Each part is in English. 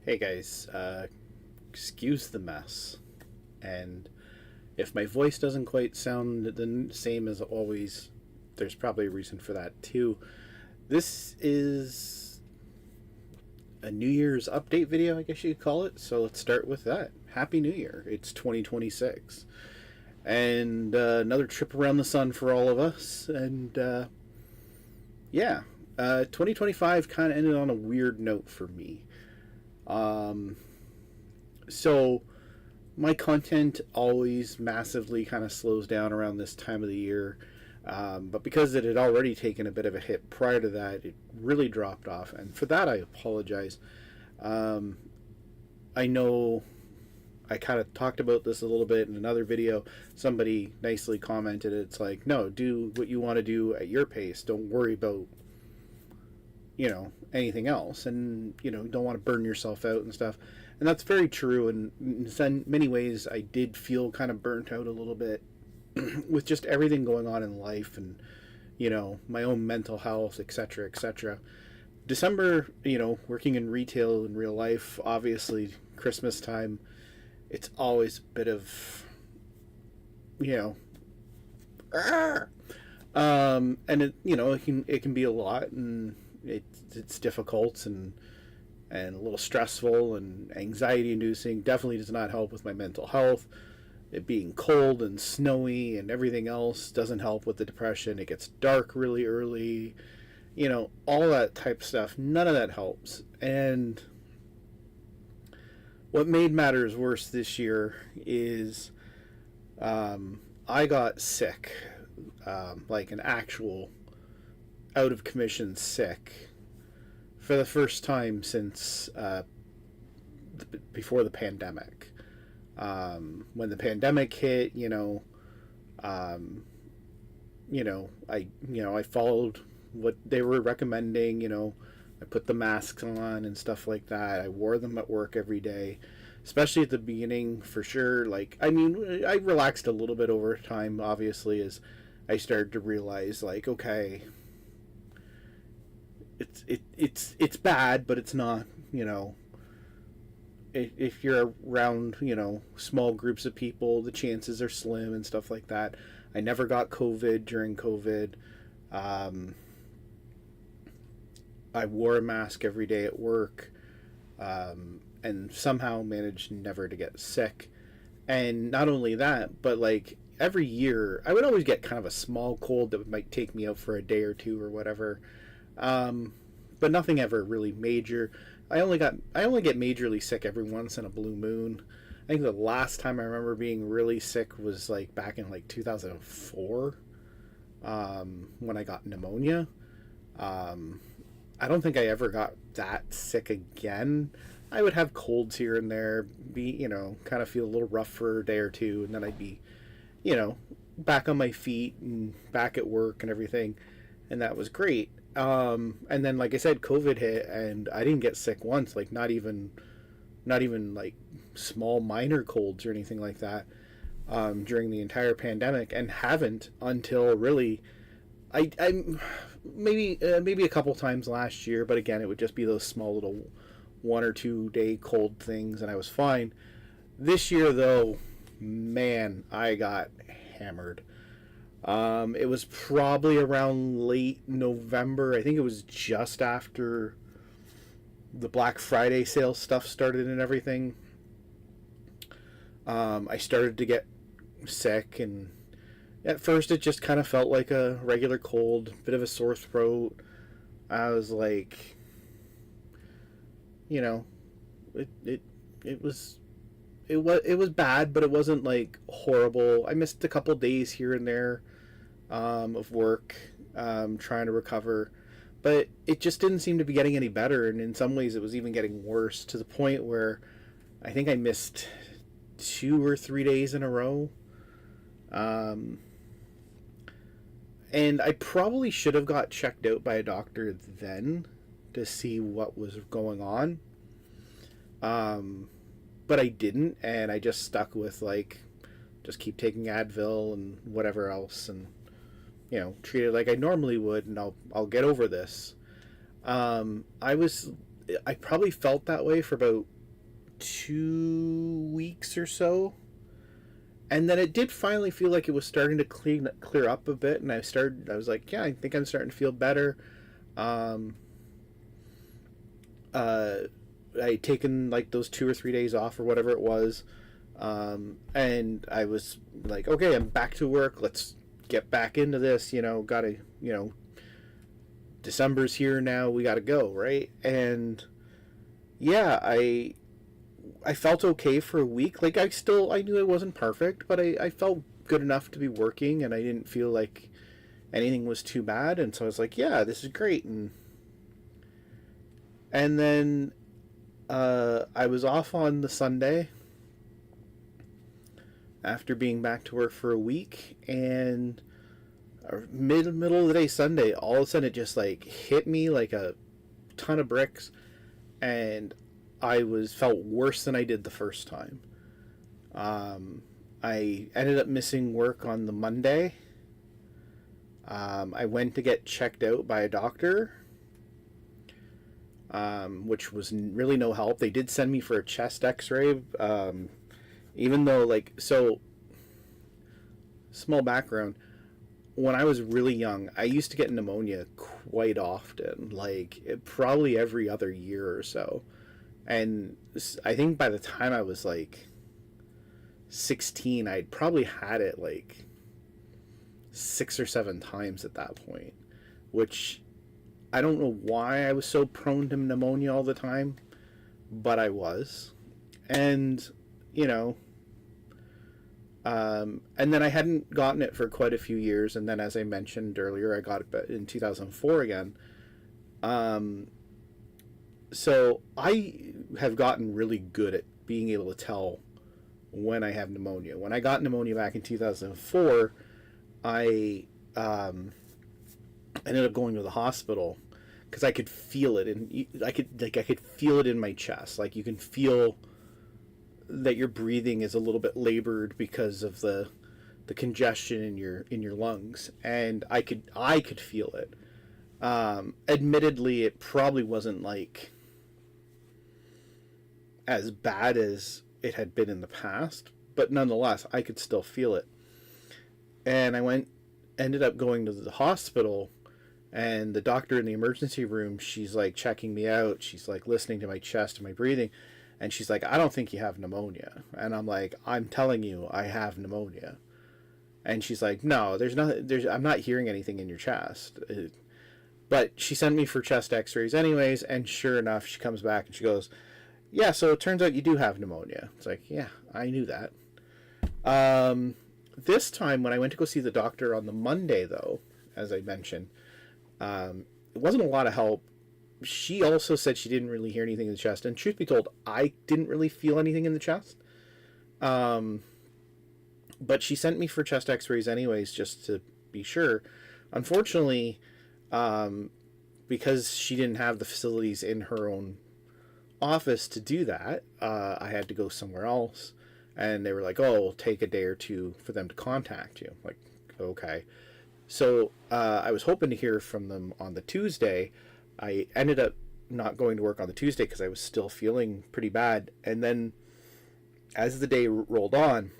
Hey guys, excuse the mess. And if my voice doesn't quite sound the same as always, there's probably a reason for that too. This is a New Year's update video, I guess you could call it. So let's start with that. Happy New Year. It's 2026. And another trip around the sun for all of us. And yeah, 2025 kind of ended on a weird note for me. Um, so my content always massively kind of slows down around this time of the year. But because it had already taken a bit of a hit prior to that, it really dropped off. And for that, I apologize. Um, I know I kind of talked about this a little bit in another video. Somebody nicely commented, it's like, no, do what you want to do at your pace. Don't worry about, anything else. And, don't want to burn yourself out and stuff. And that's very true. And in many ways, I did feel kind of burnt out a little bit with just everything going on in life and, my own mental health, etc., etc. December, working in retail in real life, obviously, Christmas time, it's always a bit of, you know, and it can be a lot, and it's difficult and a little stressful and anxiety inducing. Definitely does not help with my mental health. It being cold and snowy and everything else doesn't help with the depression. It gets dark really early, all that type of stuff. None of that helps. And what made matters worse this year is I got sick, like an actual out of commission sick, for the first time since before the pandemic. When the pandemic hit, I followed what they were recommending. I put the masks on and stuff like that. I wore them at work every day, especially at the beginning, for sure. I relaxed a little bit over time, obviously, as I started to realize, like, okay, it's bad, but it's not, if you're around, small groups of people, the chances are slim and stuff like that. I never got COVID during COVID. Um, I wore a mask every day at work, and somehow managed never to get sick. And not only that, but like every year, I would always get kind of a small cold that might take me out for a day or two or whatever. Um, but nothing ever really major. I only get majorly sick every once in a blue moon. I think the last time I remember being really sick was like back in like 2004, when I got pneumonia. Um, I don't think I ever got that sick again. I would have colds here and there, kind of feel a little rough for a day or two, and then I'd be, you know, back on my feet and back at work and everything, and that was great. And then, like I said, COVID hit, and I didn't get sick once, like not even like small minor colds or anything like that, during the entire pandemic, and haven't until really I maybe a couple times last year, but again, it would just be those small little 1 or 2 day cold things, and I was fine. This year, though, man, I got hammered. It was probably around late November. I think it was just after the Black Friday sale stuff started and everything. I started to get sick, and at first it just kind of felt like a regular cold, bit of a sore throat. I was like, you know, it it it was it was bad, but it wasn't like horrible. I missed a couple days here and there, of work, trying to recover, but it just didn't seem to be getting any better, and in some ways it was even getting worse, to the point where I think I missed 2 or 3 days in a row. Um, and I probably should have got checked out by a doctor then to see what was going on. Um, but I didn't, and I just stuck with, like, just keep taking Advil and whatever else, and treat it like I normally would, and I'll get over this. I was I probably felt that way for about 2 weeks or so, and then it did finally feel like it was starting to clear up a bit, and I was like, yeah, I think I'm starting to feel better. um uh I'd taken like those 2 or 3 days off or whatever it was, and I was like, okay, I'm back to work, let's get back into this, gotta, December's here now, we gotta go, right? And yeah, I felt okay for a week. Like, I knew it wasn't perfect, but I felt good enough to be working, and I didn't feel like anything was too bad. And so I was like, yeah, this is great. And then I was off on the Sunday after being back to work for a week, and middle of the day Sunday, all of a sudden it just like hit me like a ton of bricks, and I was felt worse than I did the first time. I ended up missing work on the Monday. I went to get checked out by a doctor, which was really no help. They did send me for a chest X-ray, even though small background. When I was really young, I used to get pneumonia quite often, like probably every other year or so. And I think by the time I was like 16, I'd probably had it like 6 or 7 times at that point, which I don't know why I was so prone to pneumonia all the time, but I was. And, you know, and then I hadn't gotten it for quite a few years. And then, as I mentioned earlier, I got it in 2004 again. So I have gotten really good at being able to tell when I have pneumonia. When I got pneumonia back in 2004, I ended up going to the hospital because I could feel it, and I could feel it in my chest. Like, you can feel that your breathing is a little bit labored because of the congestion in your lungs, and I could feel it. Admittedly, it probably wasn't like as bad as it had been in the past, but nonetheless, I could still feel it. And ended up going to the hospital, and the doctor in the emergency room, she's like checking me out. She's like listening to my chest and my breathing, and she's like, "I don't think you have pneumonia." And I'm like, "I'm telling you, I have pneumonia." And she's like, "No, I'm not hearing anything in your chest." But she sent me for chest X-rays anyways, and sure enough, she comes back and she goes, "Yeah, so it turns out you do have pneumonia." It's like, yeah, I knew that. This time when I went to go see the doctor on the Monday, though, as I mentioned, it wasn't a lot of help. She also said she didn't really hear anything in the chest, and truth be told, I didn't really feel anything in the chest. But she sent me for chest X-rays anyways, just to be sure. Unfortunately, because she didn't have the facilities in her own office to do that, I had to go somewhere else, and they were like, "Oh, it'll take a day or two for them to contact you." I'm like, okay. So I was hoping to hear from them on the Tuesday. I ended up not going to work on the Tuesday because I was still feeling pretty bad. And then as the day rolled on,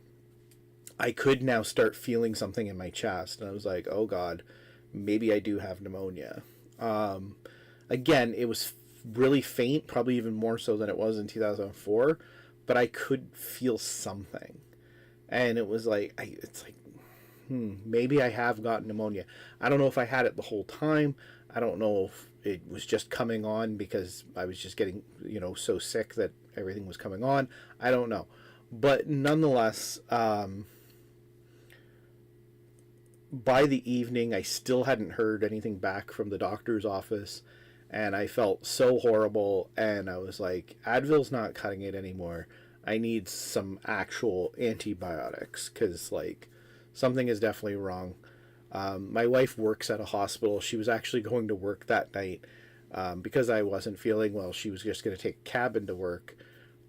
I could now start feeling something in my chest. And I was like, oh God, maybe I do have pneumonia. Again, it was really faint, probably even more so than it was in 2004, but I could feel something. And it was like, maybe I have got pneumonia. I don't know if I had it the whole time. I don't know if it was just coming on because I was just getting, so sick that everything was coming on. I don't know. But nonetheless, by the evening, I still hadn't heard anything back from the doctor's office, and I felt so horrible, and I was like, Advil's not cutting it anymore. I need some actual antibiotics, because, something is definitely wrong. My wife works at a hospital. She was actually going to work that night. Because I wasn't feeling well, she was just going to take a cab into work.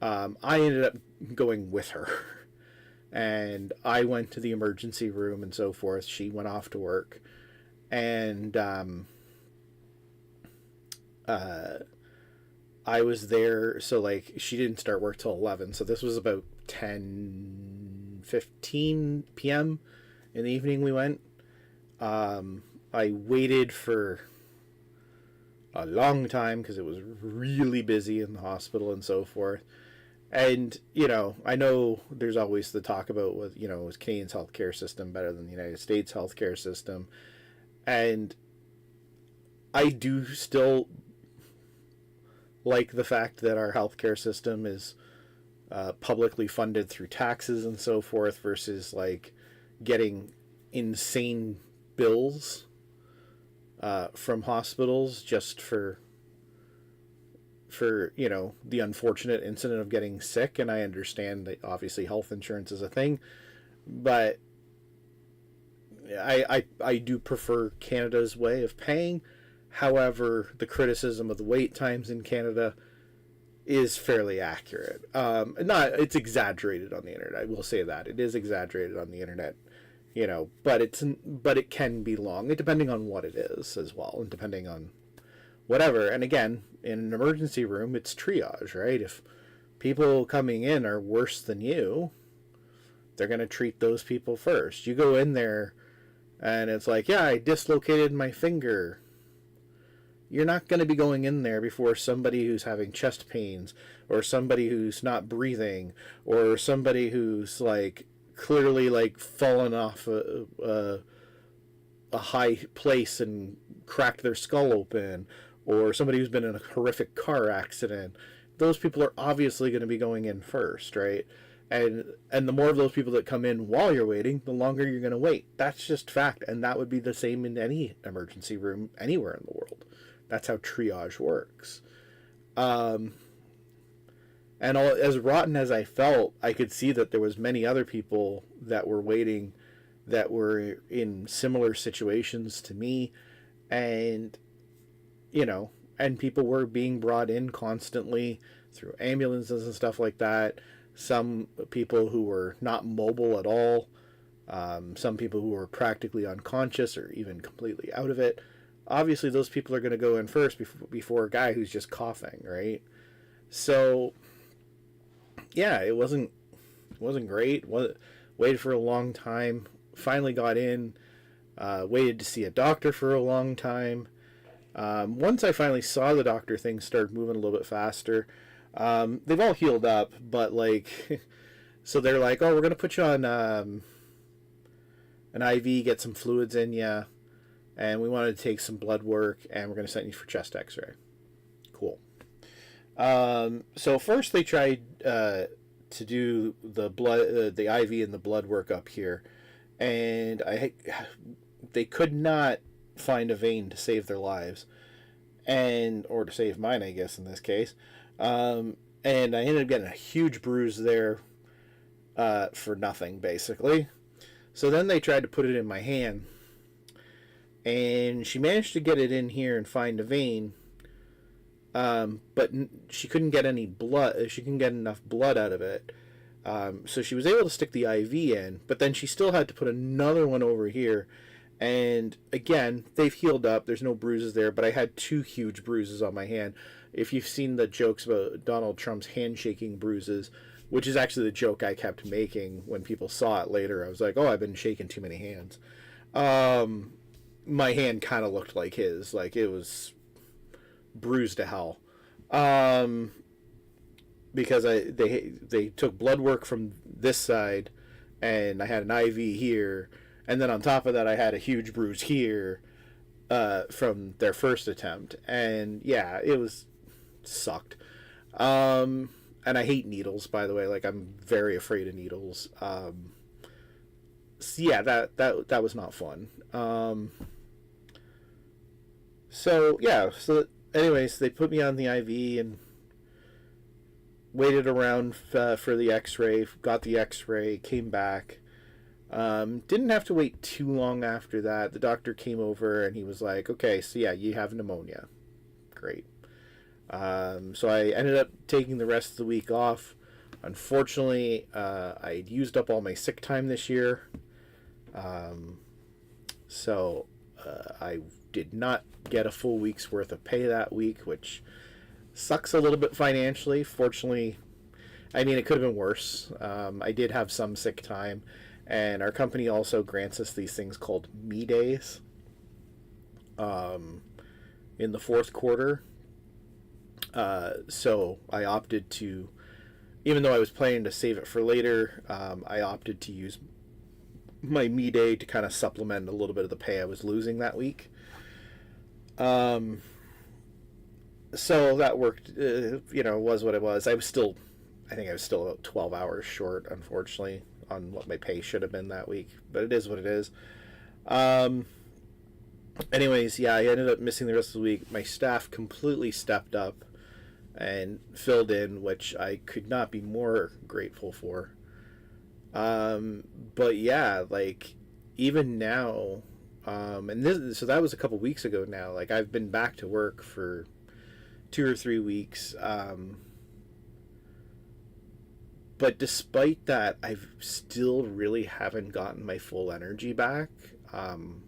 I ended up going with her. And I went to the emergency room and so forth. She went off to work. And I was there, so like she didn't start work till 11, so this was about 10:15 p.m. in the evening we went. I waited for a long time because it was really busy in the hospital and so forth. And, I know there's always the talk about, is Canadian's healthcare system better than the United States healthcare system? And I do still like the fact that our healthcare system is publicly funded through taxes and so forth versus like getting insane bills from hospitals just for the unfortunate incident of getting sick. And I understand that obviously health insurance is a thing, but I do prefer Canada's way of paying. However, the criticism of the wait times in Canada is fairly accurate. It's exaggerated on the internet. I will say that it is exaggerated on the internet, but it can be long, depending on what it is as well, and depending on whatever. And again, in an emergency room, it's triage, right? If people coming in are worse than you, they're going to treat those people first. You go in there and it's like, yeah, I dislocated my finger. You're not going to be going in there before somebody who's having chest pains, or somebody who's not breathing, or somebody who's like clearly like fallen off a high place and cracked their skull open, or somebody who's been in a horrific car accident. Those people are obviously going to be going in first, right? And the more of those people that come in while you're waiting, the longer you're going to wait. That's just fact, and that would be the same in any emergency room anywhere in the world. That's how triage works. And as rotten as I felt, I could see that there was many other people that were waiting that were in similar situations to me. And, and people were being brought in constantly through ambulances and stuff like that. Some people who were not mobile at all. Some people who were practically unconscious or even completely out of it. Obviously those people are going to go in first before a guy who's just coughing, right? So yeah, it wasn't great. Waited for a long time. Finally got in. Waited to see a doctor for a long time. Once I finally saw the doctor, things started moving a little bit faster. They've all healed up, but like, so they're like, oh, we're going to put you on an IV, get some fluids in you. And we wanted to take some blood work, and we're going to send you for chest x-ray. Cool. So first they tried to do the blood, the IV and the blood work up here, and they could not find a vein to save their lives, or to save mine, I guess, in this case. And I ended up getting a huge bruise there for nothing, basically. So then they tried to put it in my hand, and she managed to get it in here and find a vein, but she couldn't get any blood. She couldn't get enough blood out of it. So she was able to stick the IV in, but then she still had to put another one over here. And again, they've healed up. There's no bruises there, but I had 2 huge bruises on my hand. If you've seen the jokes about Donald Trump's handshaking bruises, which is actually the joke I kept making when people saw it later, I was like, oh, I've been shaking too many hands. My hand kind of looked like his. Like, it was bruised to hell. Because they took blood work from this side, and I had an IV here, and then on top of that I had a huge bruise here from their first attempt. And yeah, sucked. And I hate needles, by the way. Like, I'm very afraid of needles. So yeah, that was not fun. So anyways, they put me on the IV and waited around for the x-ray, got the x-ray, came back. Didn't have to wait too long after that. The doctor came over and he was like, okay, so yeah, you have pneumonia. Great. So I ended up taking the rest of the week off. Unfortunately, I used up all my sick time this year. So I did not get a full week's worth of pay that week, which Sucks a little bit financially. Fortunately, I mean, it could have been worse. I did have some sick time, and our company also grants us these things called me days um, in the fourth quarter. So I opted to, even though I was planning to save it for later, I opted to use my me day to kind of supplement a little bit of the pay I was losing that week. Um, so that worked. Was what it was. I think I was still about 12 hours short, unfortunately, on what my pay should have been that week. But it is what it is. Um, Anyways, yeah, I ended up missing the rest of the week. My staff completely stepped up and filled in, which I could not be more grateful for. But yeah, like even now, and this so that was a couple weeks ago now. Like I've been back to work for 2 or 3 weeks. But despite that, I still really haven't gotten my full energy back. Um,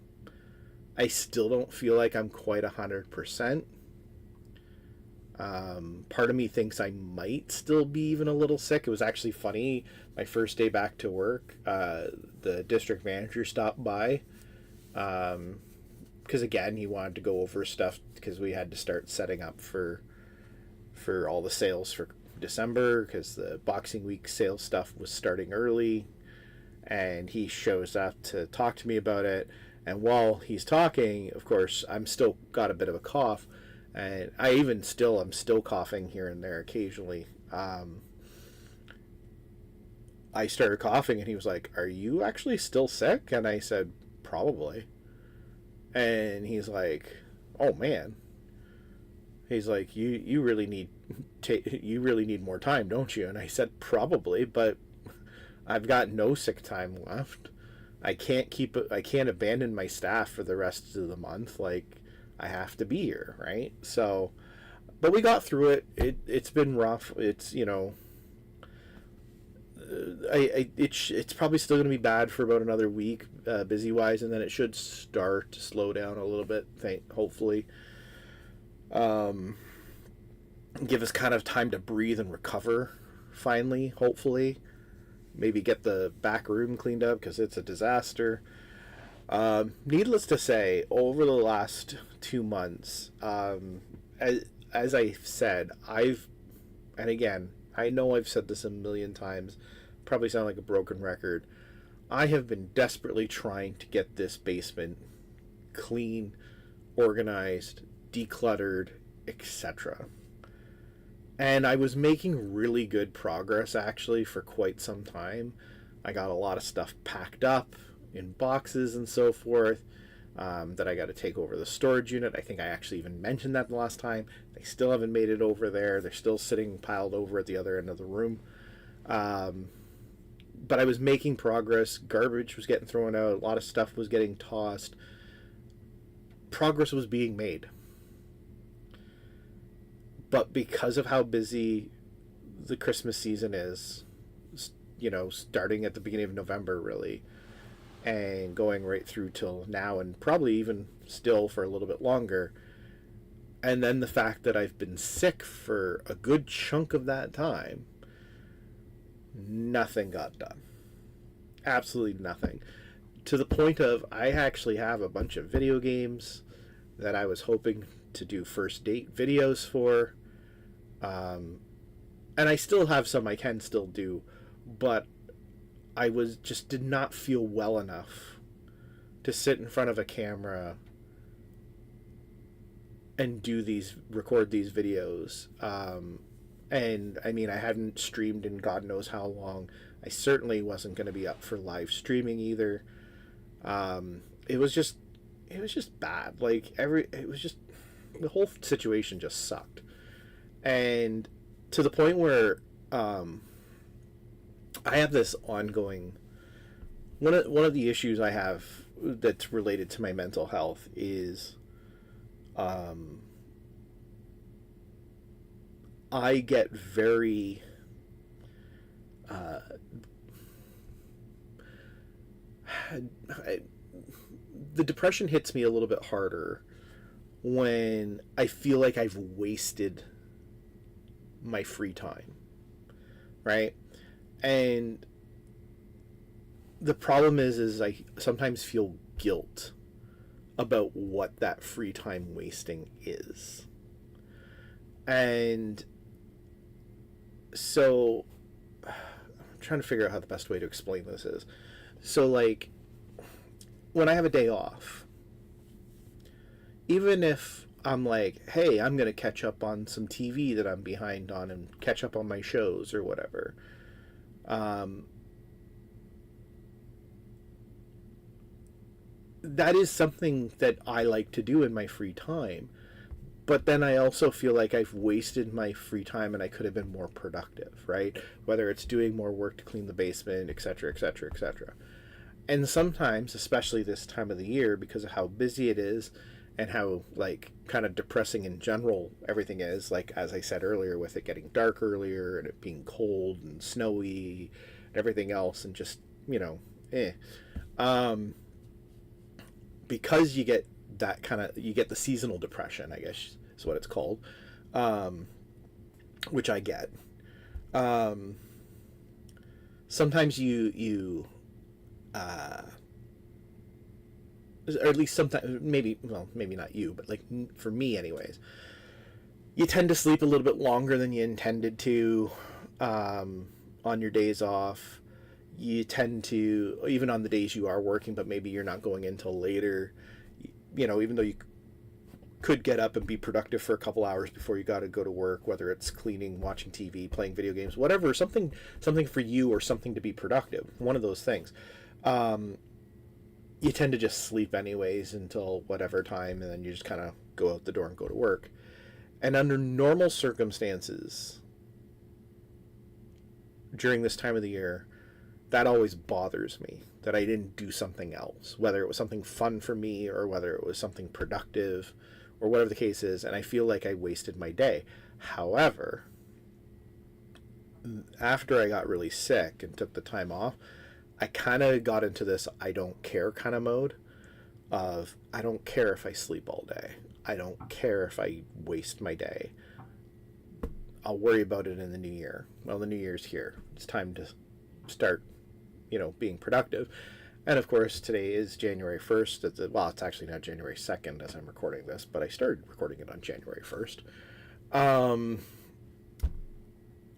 I still don't feel like I'm quite 100%. Part of me thinks I might still be even a little sick. It was actually funny. My first day back to work, the district manager stopped by because again he wanted to go over stuff because we had to start setting up for all the sales for December because the Boxing Week sales stuff was starting early, and he shows up to talk to me about it. And while he's talking, of course, I'm still got a bit of a cough, and I'm still coughing here and there occasionally. I started coughing, and he was like, "Are you actually still sick?" And I said, "Probably." And he's like, "Oh man." He's like, "You really need you really need more time, don't you?" And I said, "Probably, but I've got no sick time left. I can't abandon my staff for the rest of the month. Like I have to be here, right?" So, but we got through it. It's been rough. It's probably still going to be bad for about another week, busy wise, and then it should start to slow down a little bit. Hopefully, um, give us kind of time to breathe and recover. Finally, hopefully, maybe get the back room cleaned up because it's a disaster. Needless to say, over the last 2 months, as I said, and again, I know I've said this a million times, probably sound like a broken record. I have been desperately trying to get this basement clean, organized, decluttered, etc. And I was making really good progress actually for quite some time. I got a lot of stuff packed up in boxes and so forth that I got to take over the storage unit. I think I actually even mentioned that the last time. They still haven't made it over there. They're still sitting piled over at the other end of the room. But I was making progress. Garbage was getting thrown out. A lot of stuff was getting tossed. Progress was being made. But because of how busy the Christmas season is, starting at the beginning of November, really, and going right through till now, and probably even still for a little bit longer, and then the fact that I've been sick for a good chunk of that time, nothing got done. Absolutely nothing. To the point of, I actually have a bunch of video games that I was hoping to do first date videos for. And I still have some I can still do, but I did not feel well enough to sit in front of a camera and record these videos. And I mean, I hadn't streamed in God knows how long. I certainly wasn't going to be up for live streaming either. It was just bad. The whole situation just sucked. And to the point where I have this ongoing one of the issues I have that's related to my mental health is I get very the depression hits me a little bit harder when I feel like I've wasted my free time, right? And the problem is I sometimes feel guilt about what that free time wasting is. And so I'm trying to figure out how the best way to explain this is. So, like, when I have a day off, even if I'm like, hey, I'm going to catch up on some TV that I'm behind on and catch up on my shows or whatever, that is something that I like to do in my free time. But then I also feel like I've wasted my free time and I could have been more productive, right? Whether it's doing more work to clean the basement, etc., etc., etc. And sometimes, especially this time of the year, because of how busy it is and how, like, kind of depressing in general everything is, like, as I said earlier, with it getting dark earlier and it being cold and snowy and everything else, and just, um, because you get that kind of, you get the seasonal depression, I guess is what it's called, which I get. Sometimes you or at least sometimes, maybe, well, maybe not you, but like for me anyways, you tend to sleep a little bit longer than you intended to, on your days off. You tend to, even on the days you are working, but maybe you're not going until later, even though you could get up and be productive for a couple hours before you got to go to work, whether it's cleaning, watching TV, playing video games, whatever, something for you or something to be productive, one of those things. You tend to just sleep anyways until whatever time, and then you just kind of go out the door and go to work. And under normal circumstances, during this time of the year, that always bothers me, that I didn't do something else, whether it was something fun for me or whether it was something productive or whatever the case is, and I feel like I wasted my day. However, after I got really sick and took the time off, I kind of got into this I don't care kind of mode of, I don't care if I sleep all day. I don't care if I waste my day. I'll worry about it in the new year. Well, the new year's here. It's time to start, being productive. And of course, today is January 1st. It's actually not January 2nd as I'm recording this, but I started recording it on January 1st.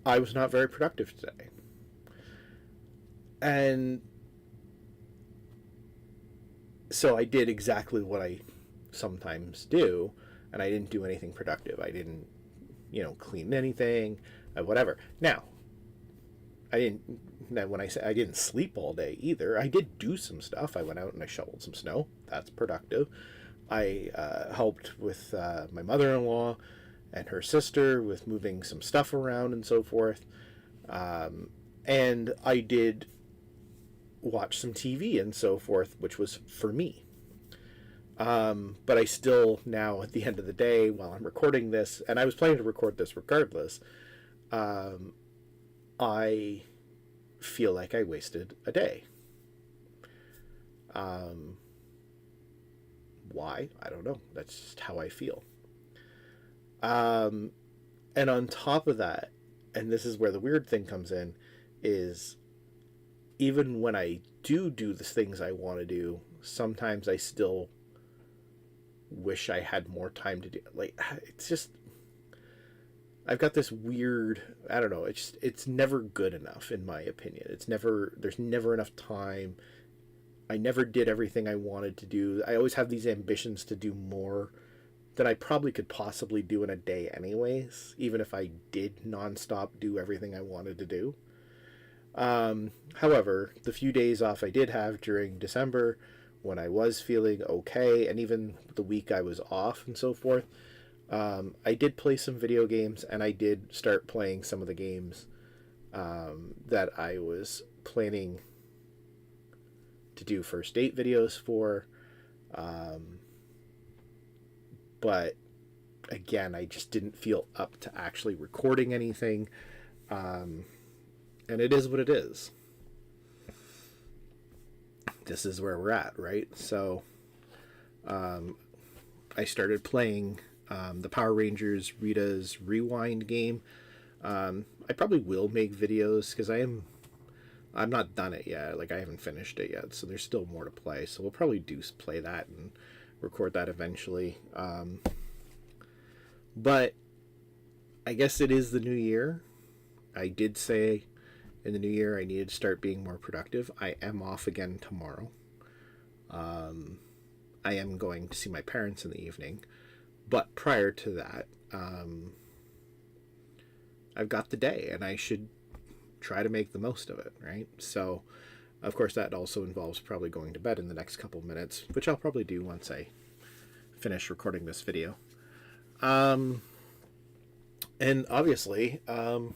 I was not very productive today. And so I did exactly what I sometimes do, and I didn't do anything productive. I didn't, clean anything, whatever. Now, when I say I didn't sleep all day either, I did do some stuff. I went out and I shoveled some snow. That's productive. I helped with my mother-in-law and her sister with moving some stuff around and so forth. And I did watch some TV and so forth, which was for me. But I still, now at the end of the day, while I'm recording this, and I was planning to record this regardless, I feel like I wasted a day. Why? I don't know. That's just how I feel. And on top of that, and this is where the weird thing comes in, is even when I do the things I want to do, sometimes I still wish I had more time to do. Like, it's just, I've got this weird, I don't know, it's never good enough in my opinion. There's never enough time. I never did everything I wanted to do. I always have these ambitions to do more than I probably could possibly do in a day anyways, even if I did nonstop do everything I wanted to do. However, the few days off I did have during December, when I was feeling okay, and even the week I was off and so forth, I did play some video games, and I did start playing some of the games that I was planning to do first date videos for. But again, I just didn't feel up to actually recording anything. And it is what it is. This is where we're at, right? So I started playing the Power Rangers Rita's Rewind game I probably will make videos because I'm not done it yet. Like I haven't finished it yet, so there's still more to play. So we'll probably play that and record that eventually. But I guess it is the new year. I did say in the new year I needed to start being more productive. I am off again tomorrow. I am going to see my parents in the evening, but prior to that, I've got the day and I should try to make the most of it, right? So, of course, that also involves probably going to bed in the next couple of minutes, which I'll probably do once I finish recording this video. And obviously, 2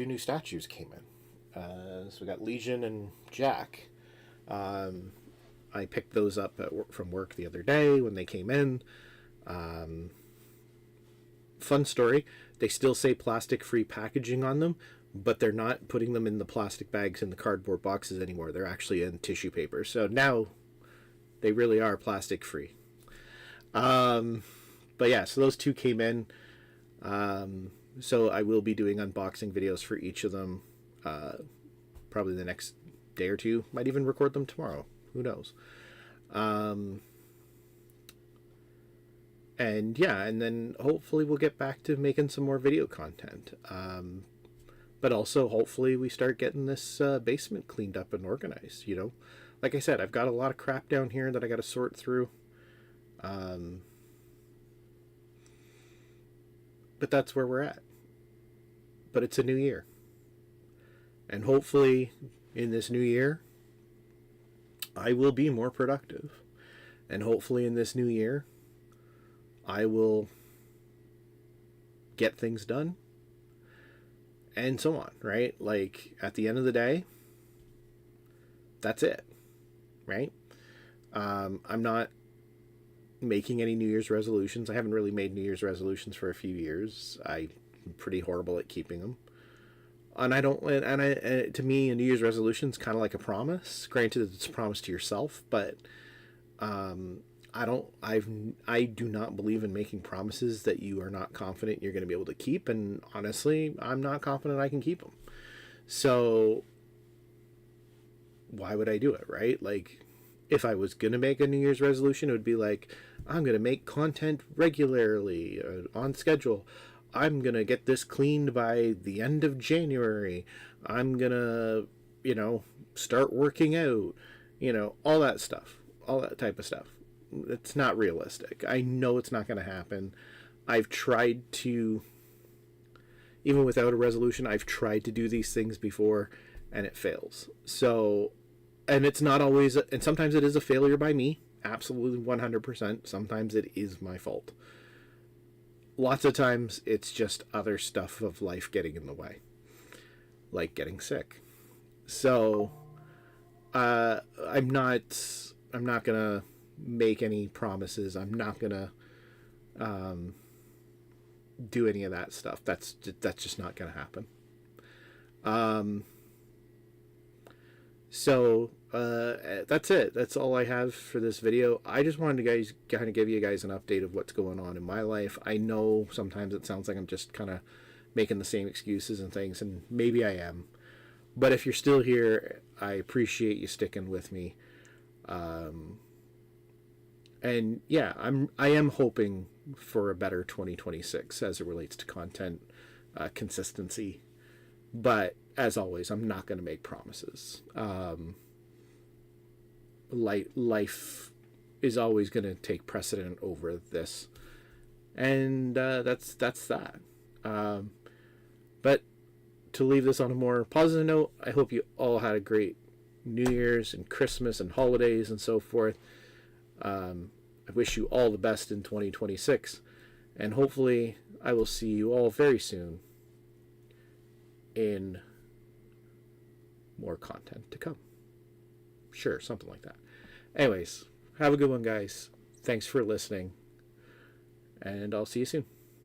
new statues came in. So we got Legion and Jack. I picked those up from work the other day when they came in. Fun story. They still say plastic-free packaging on them, but they're not putting them in the plastic bags and the cardboard boxes anymore. They're actually in tissue paper. So now they really are plastic-free. But yeah, so those 2 came in. So I will be doing unboxing videos for each of them, probably the next day or 2. Might even record them tomorrow. Who knows? And yeah, and then hopefully we'll get back to making some more video content. But also hopefully we start getting this basement cleaned up and organized, you know. Like I said, I've got a lot of crap down here that I got to sort through. But that's where we're at. But it's a new year. And hopefully in this new year, I will be more productive. And hopefully in this new year, I will get things done. And so on, right? Like, at the end of the day, that's it, right? I'm not making any New Year's resolutions. I haven't really made New Year's resolutions for a few years. I'm pretty horrible at keeping them. And I don't, and to me, a New Year's resolution is kind of like a promise. Granted, it's a promise to yourself, but I do not believe in making promises that you are not confident you're going to be able to keep. And honestly, I'm not confident I can keep them. So why would I do it, right? Like, if I was going to make a New Year's resolution, it would be like, I'm going to make content regularly, on schedule. I'm going to get this cleaned by the end of January. I'm going to, start working out, all that stuff, all that type of stuff. It's not realistic. I know it's not going to happen. I've tried to, even without a resolution, I've tried to do these things before and it fails. So, and it's not always, and sometimes it is a failure by me. Absolutely 100%. Sometimes it is my fault. Lots of times it's just other stuff of life getting in the way, like getting sick. So I'm not gonna make any promises. I'm not gonna do any of that stuff. That's just not gonna happen. So that's it. That's all I have for this video. I just wanted to kind of give you guys an update of what's going on in my life. I know sometimes it sounds like I'm just kind of making the same excuses and things, and maybe I am. But if you're still here, I appreciate you sticking with me. And yeah, I am hoping for a better 2026 as it relates to content consistency. But as always, I'm not going to make promises. Life is always going to take precedent over this, and that's that. But to leave this on a more positive note, I hope you all had a great New Year's and Christmas and holidays and so forth. I wish you all the best in 2026, and hopefully I will see you all very soon in more content to come. Sure, something like that. Anyways, have a good one, guys. Thanks for listening, and I'll see you soon.